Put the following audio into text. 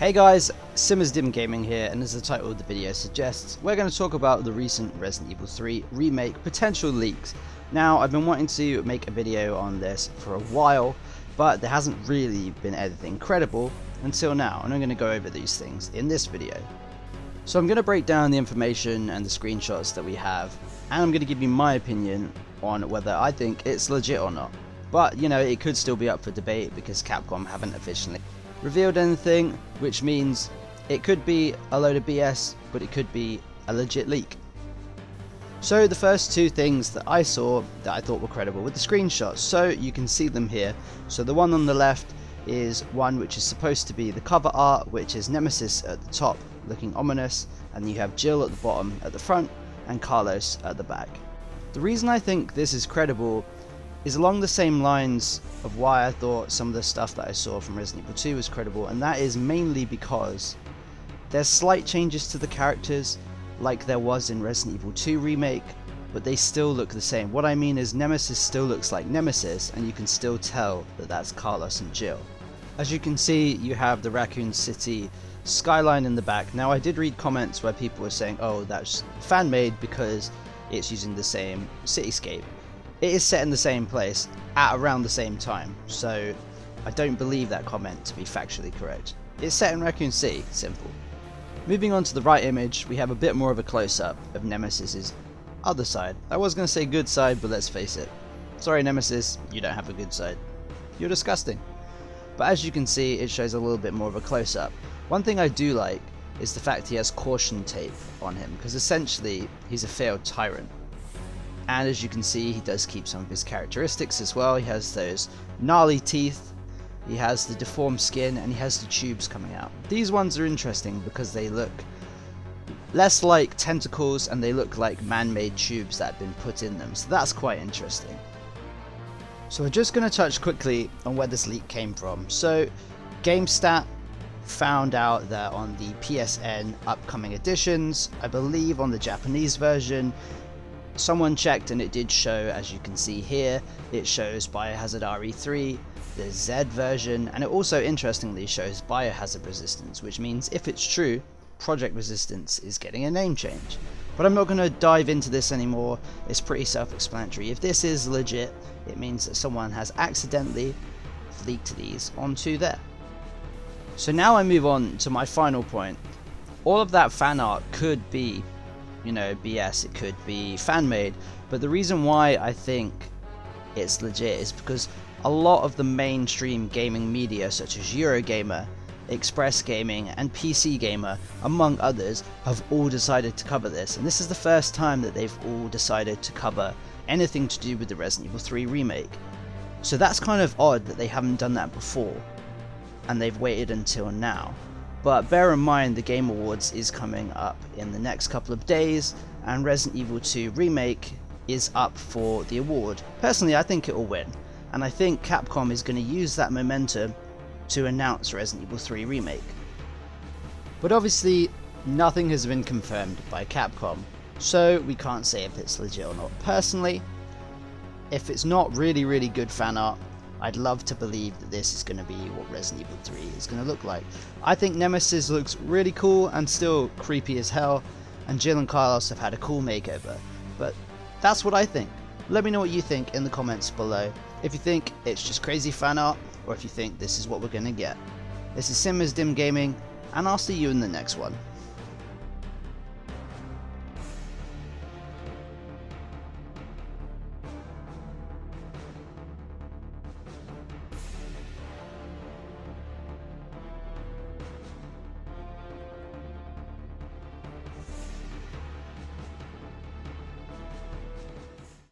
Hey guys, SimmersDim Gaming here, and as the title of the video suggests, we're going to talk about the recent Resident Evil 3 remake potential leaks. Now, I've been wanting to make a video on this for a while, but there hasn't really been anything credible until now, and I'm going to go over these things in this video. So I'm going to break down the information and the screenshots that we have, and I'm going to give you my opinion on whether I think it's legit or not. But, you know, it could still be up for debate because Capcom haven't officially revealed anything, which means it could be a load of BS, but it could be a legit leak. So the first two things that I saw that I thought were credible were the screenshots, so you can see them here. So the one on the left is one which is supposed to be the cover art, which is Nemesis at the top looking ominous, and you have Jill at the bottom at the front and Carlos at the back. The reason I think this is credible is along the same lines of why I thought some of the stuff that I saw from Resident Evil 2 was credible, and that is mainly because there's slight changes to the characters like there was in Resident Evil 2 Remake, but they still look the same. What I mean is Nemesis still looks like Nemesis, and you can still tell that that's Carlos and Jill. As you can see, you have the Raccoon City skyline in the back. Now, I did read comments where people were saying, oh, that's fan-made because it's using the same cityscape. It is set in the same place at around the same time, so I don't believe that comment to be factually correct. It's set in Raccoon City, simple. Moving on to the right image, we have a bit more of a close-up of Nemesis's other side. I was going to say good side, but let's face it. Sorry Nemesis, you don't have a good side. You're disgusting. But as you can see, it shows a little bit more of a close-up. One thing I do like is the fact he has caution tape on him, because essentially he's a failed tyrant. And as you can see, he does keep some of his characteristics as well. He has those gnarly teeth, he has the deformed skin, and he has the tubes coming out. These ones are interesting because they look less like tentacles and they look like man-made tubes that have been put in them, so that's quite interesting. So we're just going to touch quickly on where this leak came from. So GameStat found out that on the PSN upcoming editions, I believe on the Japanese version, someone checked and it did show, as you can see here, it shows Biohazard RE3, the Z version, and it also interestingly shows Biohazard Resistance, which means if it's true, Project Resistance is getting a name change. But I'm not going to dive into this anymore, it's pretty self-explanatory. If this is legit, it means that someone has accidentally leaked these onto there. So now I move on to my final point. All of that fan art could be, you know, BS, it could be fan-made, but the reason why I think it's legit is because a lot of the mainstream gaming media such as Eurogamer, Express Gaming and PC Gamer, among others, have all decided to cover this, and this is the first time that they've all decided to cover anything to do with the Resident Evil 3 remake. So that's kind of odd that they haven't done that before and they've waited until now. But bear in mind, the Game Awards is coming up in the next couple of days, and Resident Evil 2 Remake is up for the award. Personally, I think it will win, and I think Capcom is going to use that momentum to announce Resident Evil 3 Remake. But obviously, nothing has been confirmed by Capcom, so we can't say if it's legit or not. Personally, if it's not really good fan art, I'd love to believe that this is going to be what Resident Evil 3 is going to look like. I think Nemesis looks really cool and still creepy as hell, and Jill and Carlos have had a cool makeover. But that's what I think. Let me know what you think in the comments below. If you think it's just crazy fan art, or if you think this is what we're going to get. This is SimmersDim Gaming, and I'll see you in the next one.